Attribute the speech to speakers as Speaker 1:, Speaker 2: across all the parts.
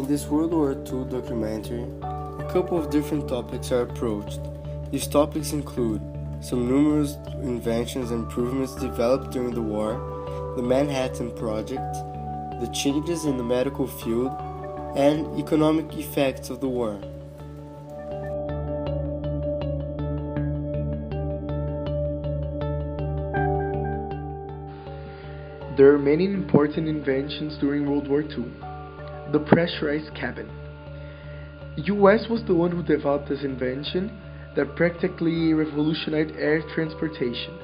Speaker 1: In this World War II documentary, a couple of different topics are approached. These topics include some numerous inventions and improvements developed during the war, the Manhattan Project, the changes in the medical field, and economic effects of the war.
Speaker 2: There are many important inventions during World War II. The pressurized cabin. US was the one who developed this invention that practically revolutionized air transportation.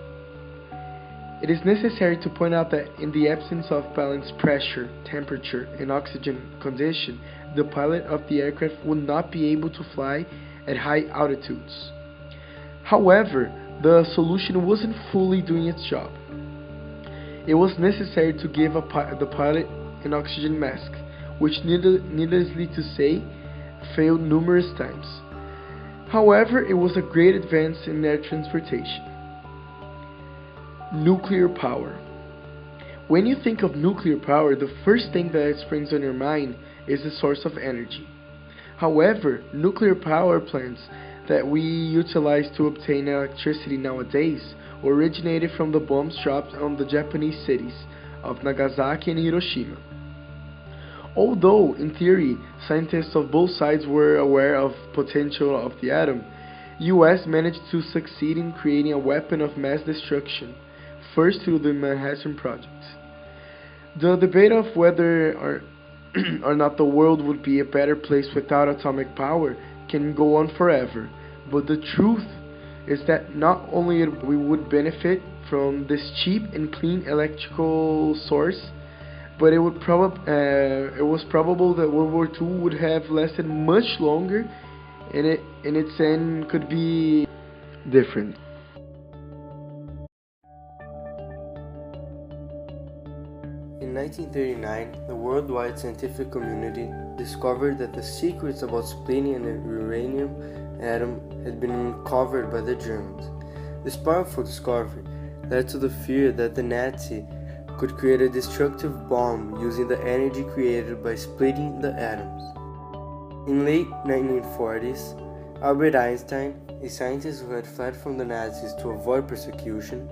Speaker 2: It is necessary to point out that in the absence of balanced pressure, temperature, and oxygen condition, the pilot of the aircraft would not be able to fly at high altitudes. However, the solution wasn't fully doing its job. It was necessary to give the pilot an oxygen mask, which needlessly to say, failed numerous times. However, it was a great advance in air transportation. Nuclear power. When you think of nuclear power, the first thing that springs on your mind is the source of energy. However, nuclear power plants that we utilize to obtain electricity nowadays originated from the bombs dropped on the Japanese cities of Nagasaki and Hiroshima. Although, in theory, scientists of both sides were aware of potential of the atom, US managed to succeed in creating a weapon of mass destruction, first through the Manhattan Project. The debate of whether or not the world would be a better place without atomic power can go on forever, but the truth is that not only we would benefit from this cheap and clean electrical source, but it was probable that World War II would have lasted much longer, and its end could be different.
Speaker 1: In 1939, the worldwide scientific community discovered that the secrets about splitting an uranium atom had been uncovered by the Germans. This powerful discovery led to the fear that the Nazi could create a destructive bomb using the energy created by splitting the atoms. In late 1940s, Albert Einstein, a scientist who had fled from the Nazis to avoid persecution,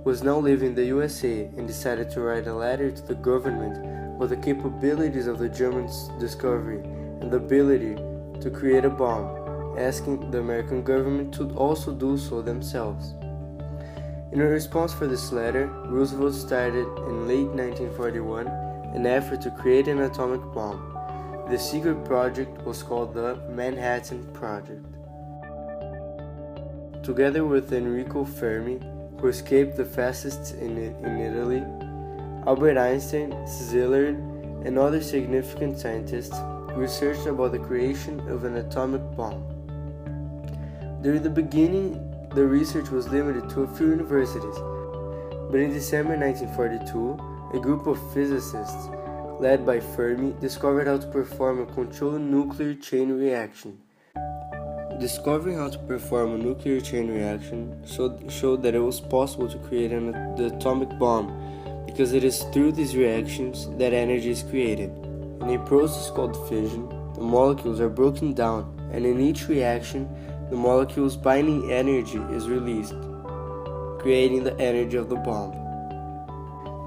Speaker 1: was now living in the USA and decided to write a letter to the government about the capabilities of the Germans' discovery and the ability to create a bomb, asking the American government to also do so themselves. In response for this letter, Roosevelt started in late 1941 an effort to create an atomic bomb. The secret project was called the Manhattan Project. Together with Enrico Fermi, who escaped the fascists in Italy, Albert Einstein, Szilard, and other significant scientists researched about the creation of an atomic bomb. During the beginning, the research was limited to a few universities, but in December 1942, a group of physicists, led by Fermi, discovered how to perform a controlled nuclear chain reaction. Discovering how to perform a nuclear chain reaction showed that it was possible to create the atomic bomb, because it is through these reactions that energy is created. In a process called fission, the molecules are broken down, and in each reaction, the molecule's binding energy is released, creating the energy of the bomb.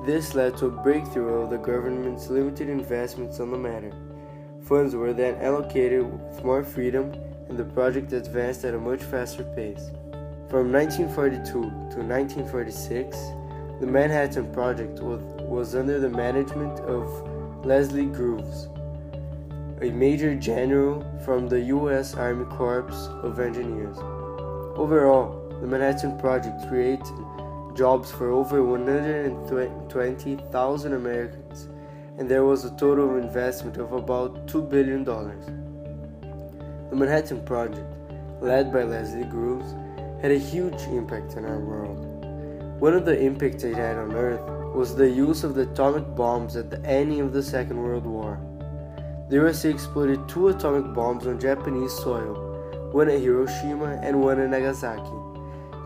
Speaker 1: This led to a breakthrough of the government's limited investments on the matter. Funds were then allocated with more freedom, and the project advanced at a much faster pace. From 1942 to 1946, the Manhattan Project was under the management of Leslie Groves, a major general from the U.S. Army Corps of Engineers. Overall, the Manhattan Project created jobs for over 120,000 Americans, and there was a total investment of about $2 billion. The Manhattan Project, led by Leslie Groves, had a huge impact on our world. One of the impacts it had on Earth was the use of the atomic bombs at the ending of the Second World War. The USA exploded 2 atomic bombs on Japanese soil, one at Hiroshima and one at Nagasaki,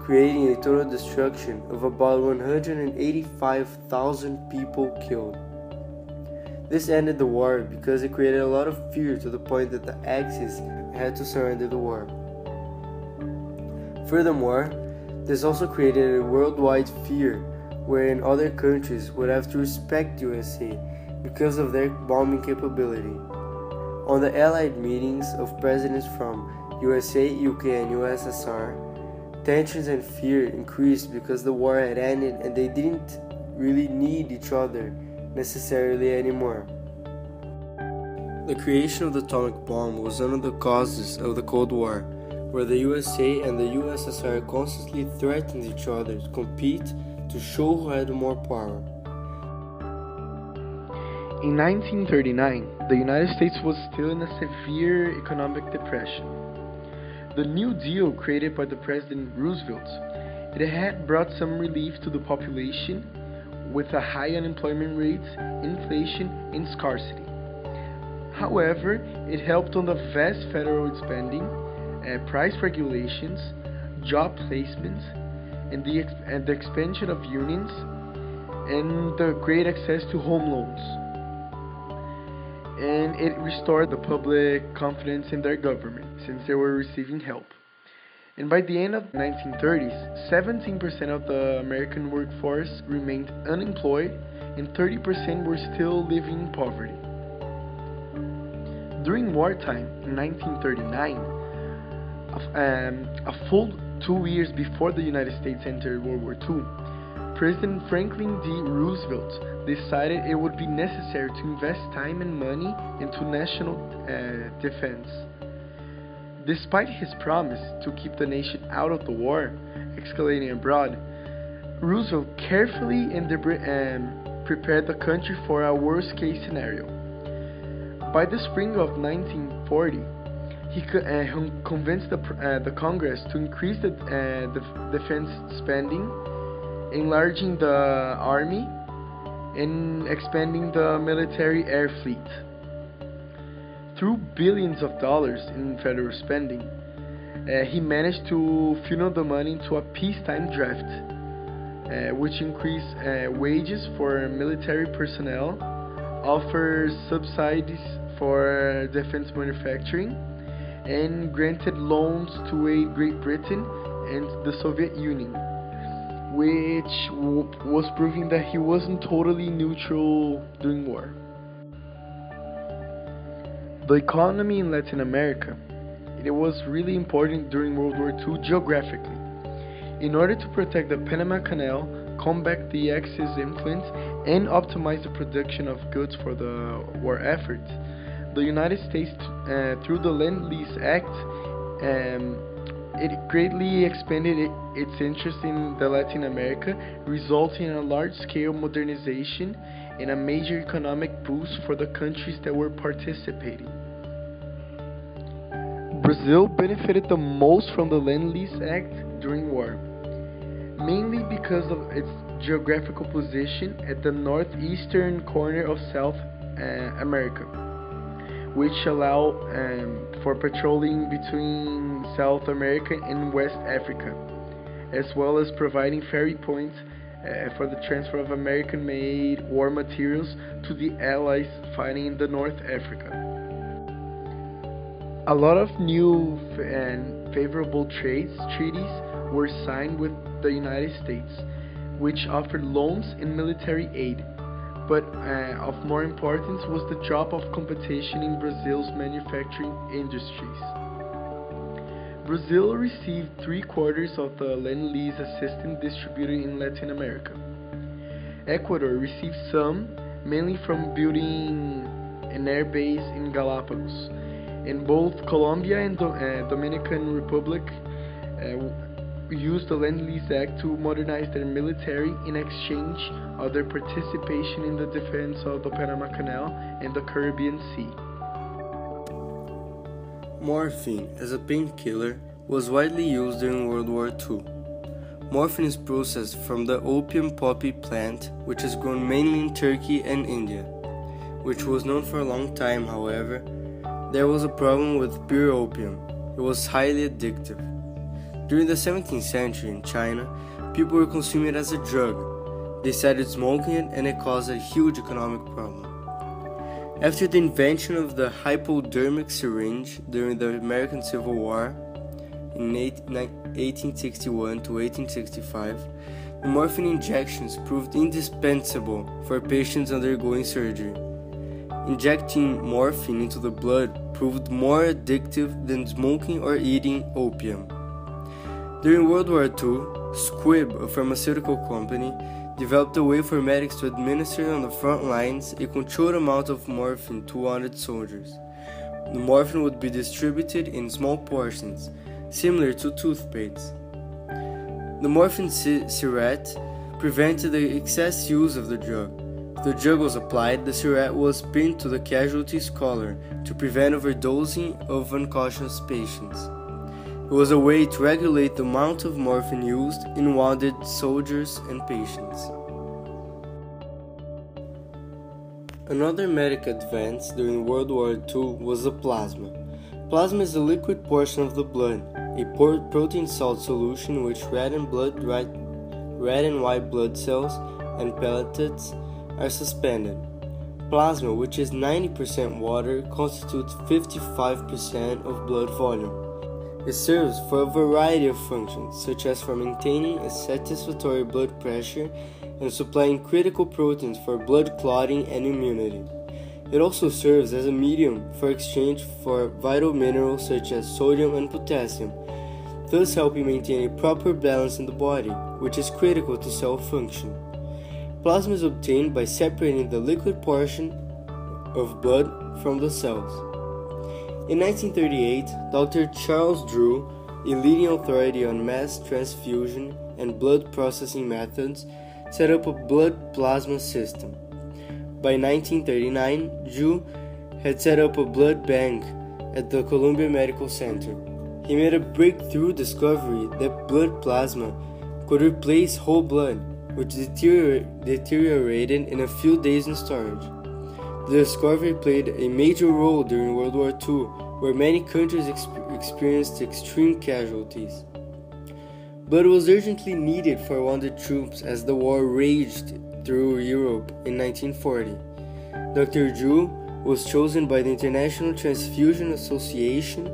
Speaker 1: creating a total destruction of about 185,000 people killed. This ended the war because it created a lot of fear to the point that the Axis had to surrender the war. Furthermore, this also created a worldwide fear wherein other countries would have to respect USA because of their bombing capability. On the Allied meetings of presidents from USA, UK, and USSR, tensions and fear increased because the war had ended and they didn't really need each other necessarily anymore. The creation of the atomic bomb was one of the causes of the Cold War, where the USA and the USSR constantly threatened each other to compete to show who had more power.
Speaker 2: In 1939, the United States was still in a severe economic depression. The New Deal created by the President Roosevelt, it had brought some relief to the population with a high unemployment rate, inflation, and scarcity. However, it helped on the vast federal spending, price regulations, job placements, and the expansion of unions, and the great access to home loans. And it restored the public confidence in their government since they were receiving help. And by the end of the 1930s, 17% of the American workforce remained unemployed and 30% were still living in poverty. During wartime, in 1939, a full 2 years before the United States entered World War II, President Franklin D. Roosevelt decided it would be necessary to invest time and money into national defense. Despite his promise to keep the nation out of the war, escalating abroad, Roosevelt carefully prepared the country for a worst-case scenario. By the spring of 1940, he convinced the Congress to increase the defense spending, enlarging the army, and expanding the military air fleet. Through billions of dollars in federal spending, he managed to funnel the money into a peacetime draft, which increased wages for military personnel, offers subsidies for defense manufacturing, and granted loans to aid Great Britain and the Soviet Union, which was proving that he wasn't totally neutral during war. The economy in Latin America, it was really important during World War II geographically. In order to protect the Panama Canal, combat the Axis influence, and optimize the production of goods for the war effort, the United States, through the Lend-Lease Act, it greatly expanded its interest in Latin America, resulting in a large-scale modernization and a major economic boost for the countries that were participating. Brazil benefited the most from the Lend-Lease Act during war, mainly because of its geographical position at the northeastern corner of South America, which allowed for patrolling between South America and West Africa, as well as providing ferry points for the transfer of American-made war materials to the Allies fighting in the North Africa. A lot of new and favorable treaties were signed with the United States, which offered loans and military aid, but of more importance was the drop of competition in Brazil's manufacturing industries. Brazil received 3/4 of the Lend-Lease assistance distributed in Latin America. Ecuador received some, mainly from building an air base in Galapagos, and both Colombia and Dominican Republic used the Lend-Lease Act to modernize their military in exchange of their participation in the defense of the Panama Canal and the Caribbean Sea.
Speaker 1: Morphine, as a painkiller, was widely used during World War II. Morphine is processed from the opium poppy plant, which is grown mainly in Turkey and India, which was known for a long time. However, there was a problem with pure opium. It was highly addictive. During the 17th century in China, people were consuming it as a drug. They started smoking it and it caused a huge economic problem. After the invention of the hypodermic syringe during the American Civil War in 1861 to 1865, the morphine injections proved indispensable for patients undergoing surgery. Injecting morphine into the blood proved more addictive than smoking or eating opium. During World War II, Squibb, a pharmaceutical company, developed a way for medics to administer on the front lines a controlled amount of morphine to wounded soldiers. The morphine would be distributed in small portions, similar to toothpaste. The morphine syringe prevented the excess use of the drug. If the drug was applied, the syringe was pinned to the casualty's collar to prevent overdosing of unconscious patients. It was a way to regulate the amount of morphine used in wounded soldiers and patients. Another medical advance during World War II was the plasma. Plasma is a liquid portion of the blood, a protein salt solution in which red and white blood cells and platelets are suspended. Plasma, which is 90% water, constitutes 55% of blood volume. It serves for a variety of functions, such as for maintaining a satisfactory blood pressure and supplying critical proteins for blood clotting and immunity. It also serves as a medium for exchange for vital minerals such as sodium and potassium, thus helping maintain a proper balance in the body, which is critical to cell function. Plasma is obtained by separating the liquid portion of blood from the cells. In 1938, Dr. Charles Drew, a leading authority on mass transfusion and blood processing methods, set up a blood plasma system. By 1939, Drew had set up a blood bank at the Columbia Medical Center. He made a breakthrough discovery that blood plasma could replace whole blood, which deteriorated in a few days in storage. The discovery played a major role during World War II, where many countries experienced extreme casualties. Blood was urgently needed for wounded troops as the war raged through Europe in 1940. Dr. Drew was chosen by the International Transfusion Association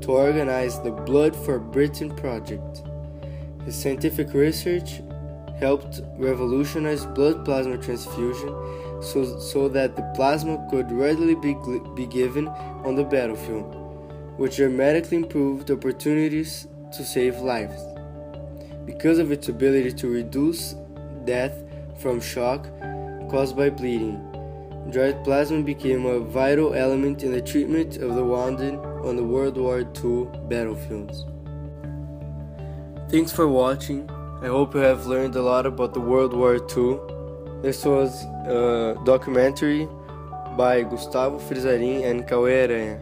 Speaker 1: to organize the Blood for Britain project. His scientific research helped revolutionize blood plasma transfusion so that the plasma could readily be given on the battlefield, which dramatically improved opportunities to save lives. Because of its ability to reduce death from shock caused by bleeding, dried plasma became a vital element in the treatment of the wounded on the World War II battlefields. Thanks for watching. I hope you have learned a lot about the World War II. This was a documentary by Gustavo Frizarin and Cauê Aranha.